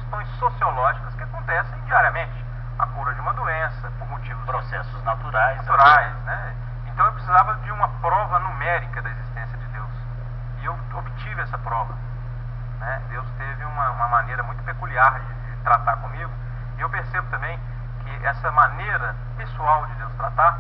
questões sociológicas que acontecem diariamente. A cura de uma doença, por motivos... Processos naturais. Né? Então eu precisava de uma prova numérica da existência de Deus. E eu obtive essa prova. Né? Deus teve uma maneira muito peculiar de tratar comigo. E eu percebo também que essa maneira pessoal de Deus tratar,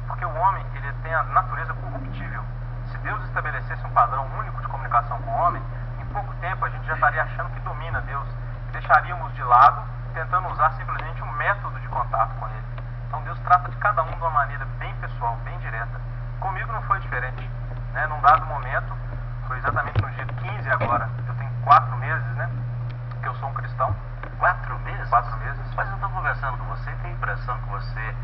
porque o homem ele tem a natureza corruptível. Se Deus estabelecesse um padrão único de comunicação com o homem, em pouco tempo a gente já estaria achando que domina Deus e deixaríamos de lado, tentando usar simplesmente um método de contato com Ele. Então Deus trata de cada um de uma maneira bem pessoal, bem direta. Comigo não foi diferente. Né? Num dado momento, foi exatamente no dia 15 agora, eu tenho 4 meses, né, que eu sou um cristão. 4 meses? 4 meses. Mas eu estou conversando com você e tenho a impressão que você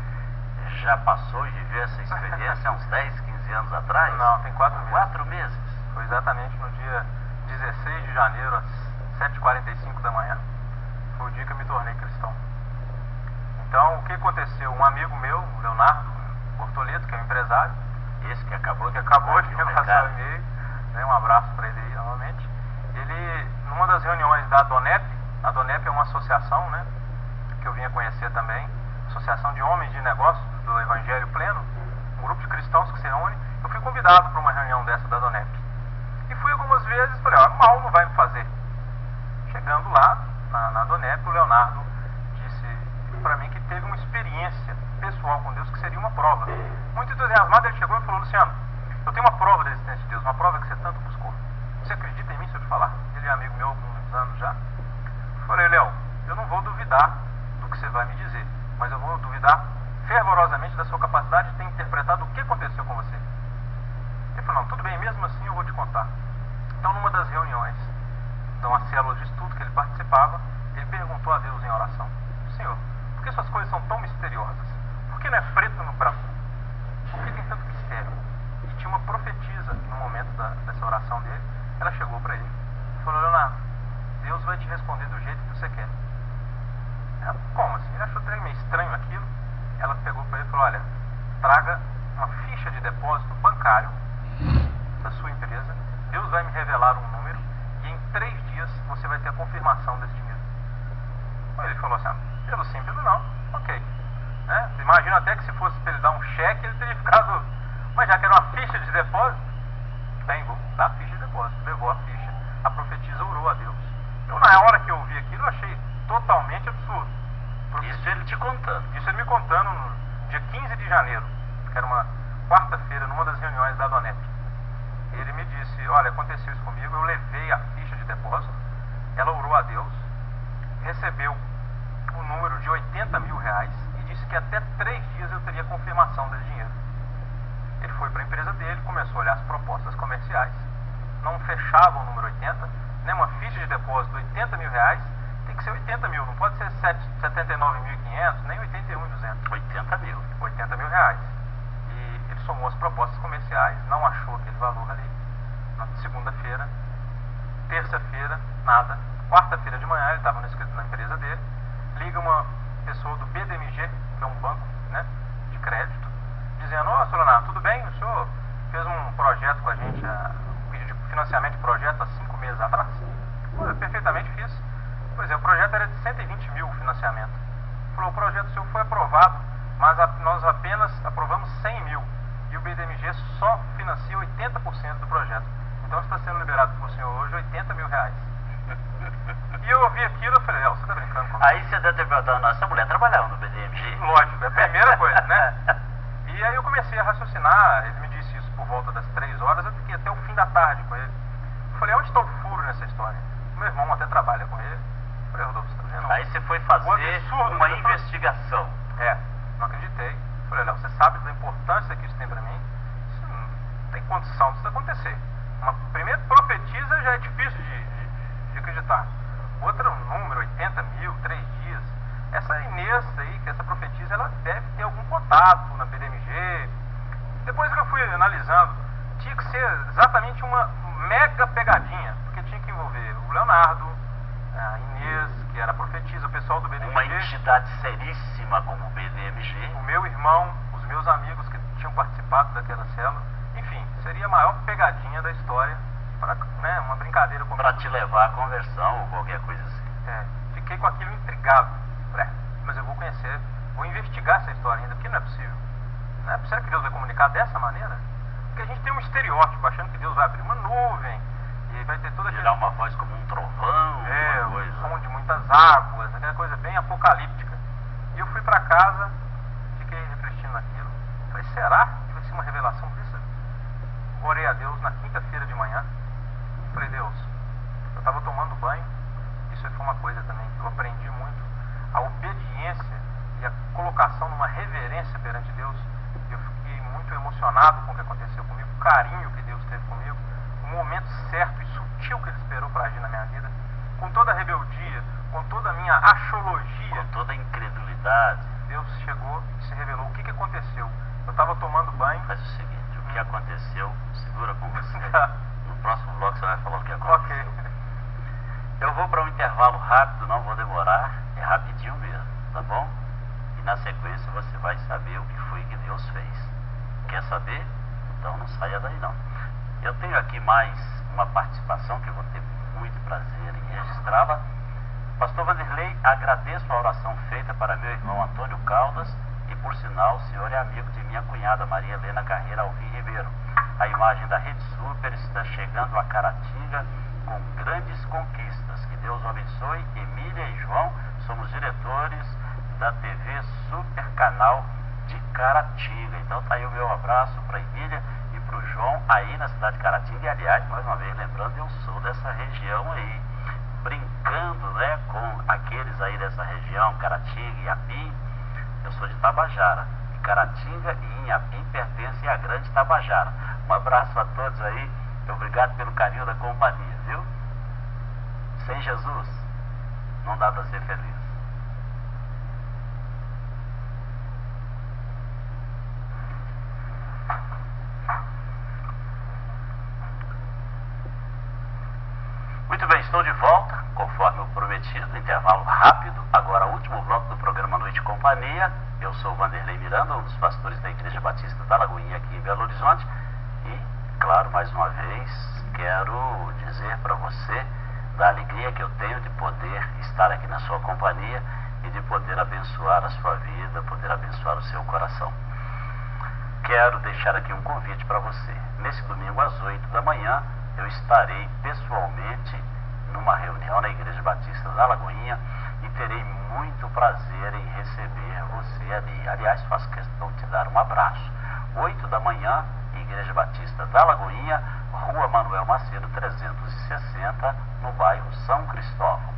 já passou e viveu essa experiência há uns 10, 15 anos atrás? Não, tem 4 meses. 4 meses? Foi exatamente no dia 16 de janeiro, às 7h45 da manhã. Foi o dia que eu me tornei cristão. Então, o que aconteceu? Um amigo meu, o Leonardo Bortoleto, que é um empresário, esse que acabou de me passar o e-mail, né, um abraço para ele aí novamente. Ele, numa das reuniões da Donep, a Donep é uma associação, né, que eu vinha conhecer também, Associação de Homens de Negócios do Evangelho Pleno, um grupo de cristãos que se reúne. Eu fui convidado para uma reunião dessa da Donep. E fui algumas vezes, falei, mal não vai me fazer. Chegando lá, na Donep, o Leonardo disse para mim que teve uma experiência pessoal com Deus que seria uma prova. Muito entusiasmado, ele chegou e falou, Luciano, eu tenho uma prova da existência de Deus, uma prova que você tanto buscou. Você acredita em mim se eu te falar? Ele é amigo meu há alguns anos já. Eu falei, Léo, eu não vou duvidar do que você vai me dizer, mas eu vou duvidar fervorosamente da sua capacidade de ter interpretado o que aconteceu com você. Ele falou, não, tudo bem, mesmo assim eu vou te contar. Então, numa das reuniões de uma célula de estudo que ele participava, ele perguntou a Deus em oração, Senhor, por que essas coisas são tão misteriosas? Por que não é preto no branco? Por que tem tanto mistério? E tinha uma profetisa no momento dessa oração dele, ela chegou para ele e falou, Leonardo, Deus vai te responder do jeito que você quer. Ela, como assim? Ele achou meio estranho aquilo. Ela pegou para ele e falou, olha, traga uma ficha de depósito bancário da sua empresa, Deus vai me revelar um número e em 3 dias você vai ter a confirmação desse dinheiro. Ele falou assim, pelo sim, pelo não, ok. Né? Imagino até que se fosse para ele dar um cheque, ele teria ficado, mas já que era uma ficha de depósito, bem, vou dar a ficha de depósito. Levou a ficha, a profetisa orou a Deus. Eu, na hora que eu ouvi aquilo, eu achei totalmente absurdo. Isso ele te contando? Isso ele me contando no dia 15 de janeiro, que era uma quarta-feira, numa das reuniões da Donep. Ele me disse, olha, aconteceu isso comigo, eu levei a ficha de depósito, ela orou a Deus, recebeu o número de 80 mil reais e disse que até 3 dias eu teria confirmação desse dinheiro. Ele foi para a empresa dele, começou a olhar as propostas comerciais, não fechava o número 80, né? Uma ficha de depósito de 80 mil reais tem que ser 80 mil, não pode ser 79.500, nem 81.200. 80 mil. 80 mil reais. E ele somou as propostas comerciais, não achou aquele valor ali. Na segunda-feira, terça-feira, nada. Quarta-feira de manhã, ele estava na empresa dele, liga uma pessoa do BDMG, que é um banco, né, de crédito, dizendo, Sr. Leonardo, tudo bem? O senhor fez um projeto com a gente, um pedido de financiamento de projeto há 5 meses atrás? Eu perfeitamente fiz. Pois é, o projeto era de 120 mil financiamento. Falou, o projeto seu foi aprovado, mas nós apenas aprovamos 100 mil. E o BDMG só financia 80% do projeto. Então está sendo liberado por senhor hoje 80 mil reais. E eu ouvi aquilo e falei, você está brincando comigo? Aí você deve ter perguntado, nossa mulher trabalhava no BDMG. Lógico, é a primeira coisa, né? E aí eu comecei a raciocinar, ele me disse isso por volta das 3 horas, eu fiquei até o fim da tarde com ele. Eu falei, onde está o furo nessa história? Meu irmão até trabalha com ele. Eu falei, Rodolfo, você tá vendo? Aí você foi fazer uma investigação. Não acreditei. Eu falei, Léo, você sabe da importância que isso tem para mim? Isso não tem condição disso acontecer. Uma primeira profetisa já é difícil de acreditar. Outra, número, 80 mil, 3 dias. Essa Inês aí, que essa profetisa, ela deve ter algum contato na BDMG. Depois que eu fui analisando, tinha que ser exatamente uma mega pegadinha, porque tinha que envolver o Leonardo, a Inês, que era profetisa, o pessoal do BDMG. Uma entidade seríssima como o BDMG. O meu irmão, os meus amigos que tinham participado daquela célula. Enfim, seria a maior pegadinha da história, para, né, uma brincadeira comigo. Para te levar à conversão ou qualquer coisa assim. Fiquei fiquei com aquilo intrigado. Falei, mas eu vou conhecer, vou investigar essa história ainda, porque não é possível. Não é possível que Deus vai comunicar dessa maneira? Porque a gente tem um estereótipo, achando que Deus vai abrir uma nuvem, e vai ter toda Virar uma voz como um trovão, uma coisa. Um som de muitas águas, aquela coisa bem apocalíptica. E eu fui para casa, fiquei refletindo naquilo. Falei, será que vai ser uma revelação disso? Orei a Deus na quinta-feira de manhã. Falei, Deus, eu estava tomando banho. Isso foi uma coisa também que eu aprendi muito. A obediência e a colocação numa reverência perante Deus. Eu fiquei muito emocionado com o que aconteceu comigo, o carinho que Deus teve comigo, o momento certo e sutil que Ele esperou para agir na minha vida, com toda a rebeldia, com toda a minha achologia, com toda a incredulidade. Deus chegou e se revelou. O que aconteceu? Eu estava tomando banho. Faz o seguinte, o que aconteceu, segura com você. No próximo bloco você vai falar o que aconteceu. Ok. Eu vou para um intervalo rápido, não vou demorar, é rapidinho mesmo, tá bom? E na sequência você vai saber o que foi que Deus fez. Quer saber? Então não saia daí não. Eu tenho aqui mais uma participação que eu vou ter muito prazer em registrá-la. Pastor Vanderlei, agradeço a oração feita para meu irmão Antônio Caldas e, por sinal, o senhor é amigo de minha cunhada Maria Helena Carreira Alvim Ribeiro. A imagem da Rede Super está chegando a Caratinga com grandes conquistas. Que Deus o abençoe. Emília e João, somos diretores da TV Super Canal de Caratinga. Então tá aí o meu abraço para Emília e para o João aí na cidade de Caratinga. E aliás, mais uma vez lembrando, eu sou dessa região aí, brincando, né, com aqueles aí dessa região, Caratinga e Inhapim. Eu sou de Tabajara. E Caratinga e Inhapim pertencem à Grande Tabajara. Um abraço a todos aí. Obrigado pelo carinho da companhia, viu? Sem Jesus, não dá para ser feliz. Muito bem, estou de volta, conforme o prometido, intervalo rápido. Agora, último bloco do programa Noite e Companhia. Eu sou o Vanderlei Miranda, um dos pastores da Igreja Batista da Lagoinha aqui em Belo Horizonte. E, claro, mais uma vez, quero dizer para você da alegria que eu tenho de poder estar aqui na sua companhia e de poder abençoar a sua vida, poder abençoar o seu coração. Quero deixar aqui um convite para você. Nesse domingo às 8 da manhã, eu estarei pessoalmente numa reunião na Igreja Batista da Lagoinha e terei muito prazer em receber você ali. Aliás, faço questão de te dar um abraço. 8 da manhã, Igreja Batista da Lagoinha, Rua Manuel Macedo 360, no bairro São Cristóvão.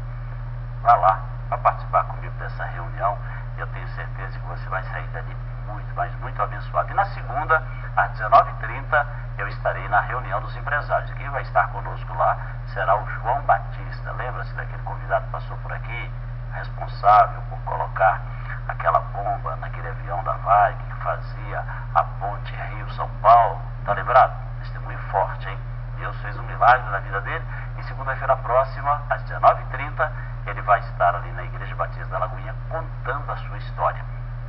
Vá lá para participar comigo dessa reunião e eu tenho certeza que você vai sair dali muito, mas muito abençoado. E na segunda, às 19h30, eu estarei na reunião dos empresários. Quem vai estar conosco lá será o João Batista. Lembra-se daquele convidado que passou por aqui, responsável por colocar aquela bomba naquele avião da Varig que fazia a ponte Rio-São Paulo? Tá lembrado? Testemunho forte, hein? Deus fez um milagre na vida dele. E segunda-feira próxima, às 19h30, ele vai estar ali na Igreja Batista da Lagoinha contando a sua história.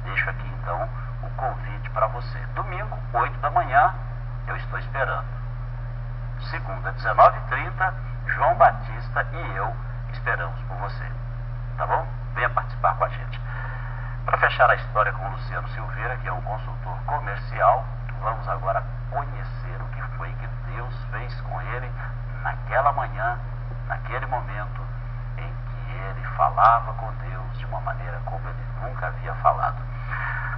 Deixo aqui então o convite para você. Domingo, 8 da manhã, eu estou esperando. Segunda, 19h30, João Batista e eu esperamos por você. Tá bom? Venha participar com a gente. Para fechar a história com o Luciano Silveira, que é um consultor comercial, vamos agora conhecer o que foi que Deus fez com ele naquela manhã, naquele momento em que ele falava com Deus de uma maneira como ele nunca havia falado.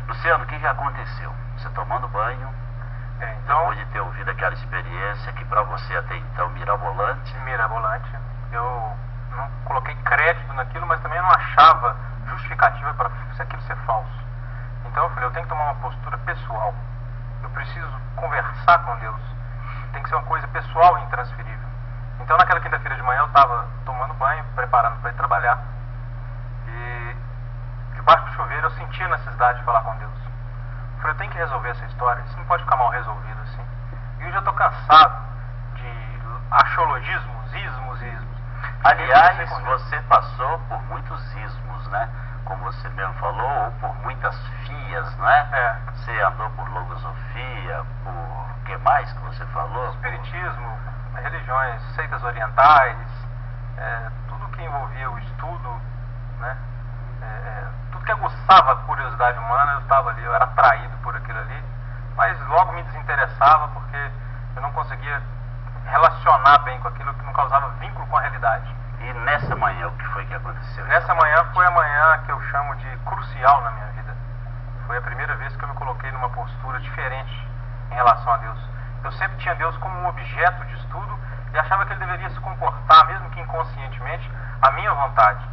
Luciano, o que aconteceu? Você tomando banho, então, depois de ter ouvido aquela experiência que para você até então mirabolante. Eu não coloquei crédito naquilo, mas também não achava justificativa para aquilo ser falso. Então eu falei, eu tenho que tomar uma postura pessoal. Eu preciso conversar com Deus. Tem que ser uma coisa pessoal e intransferível. Então naquela quinta-feira de manhã eu estava tomando banho, preparando para ir trabalhar. E debaixo do chuveiro eu senti a necessidade de falar com Deus. Eu falei, eu tenho que resolver essa história. Isso não pode ficar mal resolvido assim. E eu já estou cansado de achologismos, ismos. Aliás, você passou por muitos ismos, né? Como você mesmo falou, ou por muitas fias, né? Você andou por logosofia, por o que mais que você falou? Espiritismo, religiões, seitas orientais, tudo que envolvia o estudo aguçava a curiosidade humana, eu estava ali, eu era atraído por aquilo ali, mas logo me desinteressava porque eu não conseguia relacionar bem com aquilo que não causava vínculo com a realidade. E nessa manhã, o que foi que aconteceu? Nessa manhã foi a manhã que eu chamo de crucial na minha vida. Foi a primeira vez que eu me coloquei numa postura diferente em relação a Deus. Eu sempre tinha Deus como um objeto de estudo e achava que ele deveria se comportar, mesmo que inconscientemente, à minha vontade.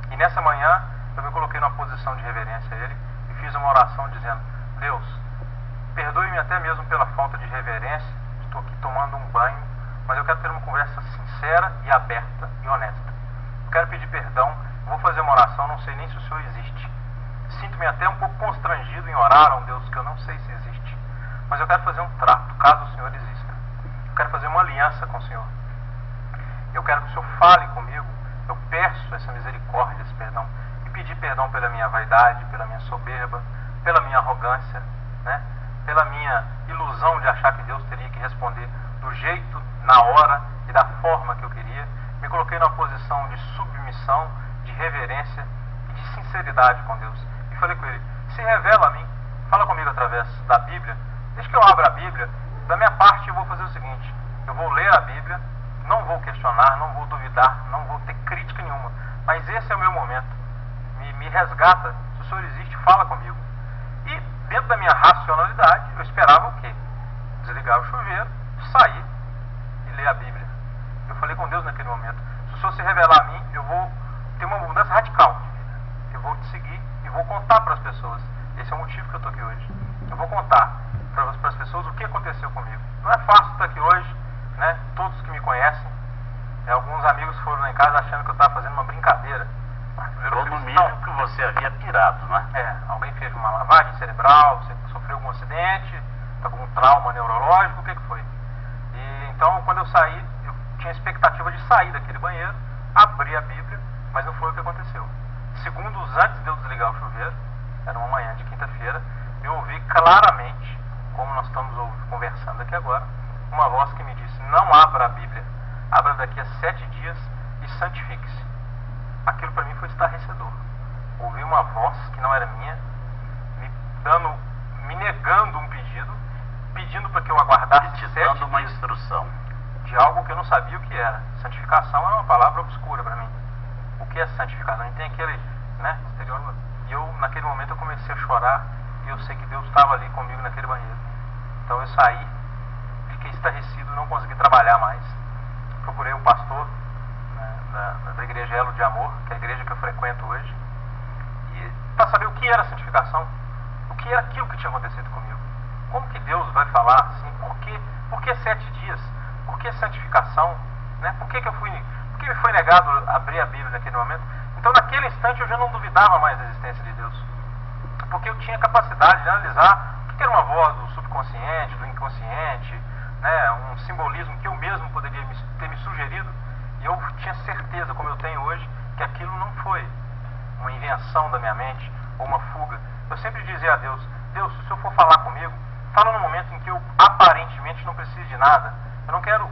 E nessa manhã eu me coloquei numa posição de reverência a ele e fiz uma oração dizendo: Deus, perdoe-me até mesmo pela falta de reverência, estou aqui tomando um banho, mas eu quero ter uma conversa sincera e aberta e honesta. Eu quero pedir perdão, vou fazer uma oração, não sei nem se o Senhor existe. Sinto-me até um pouco constrangido em orar a um Deus que eu não sei se existe, mas eu quero fazer um trato, caso o Senhor exista. Eu quero fazer uma aliança com o Senhor. Eu quero que o Senhor fale comigo. Eu peço essa misericórdia, esse perdão, e pedir perdão pela minha vaidade, pela minha soberba, pela minha arrogância, né? Pela minha ilusão de achar que Deus teria que responder do jeito, na hora e da forma que eu queria. Me coloquei numa posição de submissão, de reverência e de sinceridade com Deus. E falei com ele: se revela a mim, fala comigo através da Bíblia. Desde que eu abra a Bíblia, da minha parte eu vou fazer o seguinte: eu vou ler a Bíblia, não vou questionar, não vou duvidar, não vou ter crítica nenhuma, mas esse é o meu momento. Me resgata, se o Senhor existe, fala comigo. E dentro da minha racionalidade, eu esperava o quê? Desligar o chuveiro, sair e ler a Bíblia. Eu falei com Deus naquele momento: se o Senhor se revelar a mim, eu vou ter uma mudança radical de vida. Eu vou te seguir e vou contar para as pessoas. Esse é o motivo que eu estou aqui hoje. Eu vou contar para as pessoas o que aconteceu comigo. Não é fácil estar aqui hoje, né? Todos que me conhecem, alguns amigos foram lá em casa achando que eu estava fazendo uma brincadeira. Ou no mínimo que você havia pirado, né? Alguém fez uma lavagem cerebral, você sofreu algum acidente, algum trauma neurológico, o que foi? E então, quando eu saí, eu tinha expectativa de sair daquele banheiro, abrir a Bíblia, mas não foi o que aconteceu. Segundos antes de eu desligar o chuveiro, era uma manhã de quinta-feira, eu ouvi claramente, como nós estamos conversando aqui agora, uma voz que me disse: não abra a Bíblia, abra daqui a 7 dias e santifique-se. Aquilo para mim foi estarrecedor. Ouvi uma voz que não era minha, me negando um pedido, pedindo para que eu aguardasse 7 dias. Dando uma instrução de algo que eu não sabia o que era. Santificação era uma palavra obscura para mim. O que é santificação? A gente tem aquele, né, exterior. E eu, naquele momento, eu comecei a chorar e eu sei que Deus estava ali comigo naquele banheiro. Então eu saí, fiquei estarrecido, não consegui trabalhar mais. Procurei um pastor, né, da igreja Elo de Amor, que é a igreja que eu frequento hoje, e para saber o que era santificação, o que era aquilo que tinha acontecido comigo. Como que Deus vai falar assim? Por que 7 dias? Por que santificação? Né? Por que me foi negado abrir a Bíblia naquele momento? Então, naquele instante, eu já não duvidava mais da existência de Deus, porque eu tinha capacidade de analisar o que era uma voz do subconsciente, do inconsciente, né? Um simbolismo que eu mesmo poderia ter me sugerido, e eu tinha certeza, como eu tenho hoje, que aquilo não foi uma invenção da minha mente ou uma fuga. Eu sempre dizia a Deus: Deus, se o Senhor for falar comigo, fala no momento em que eu aparentemente não preciso de nada. Eu não quero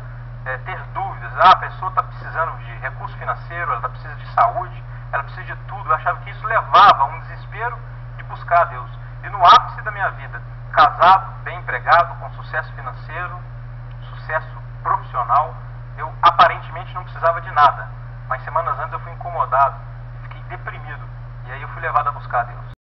ter dúvidas. A pessoa está precisando de recurso financeiro, ela está precisando de saúde, ela precisa de tudo. Eu achava que isso levava a um desespero de buscar a Deus. E no ápice da minha vida, casado, bem empregado, com sucesso financeiro, sucesso profissional, eu aparentemente não precisava de nada. Mas semanas antes eu fui incomodado, fiquei deprimido. E aí eu fui levado a buscar a Deus.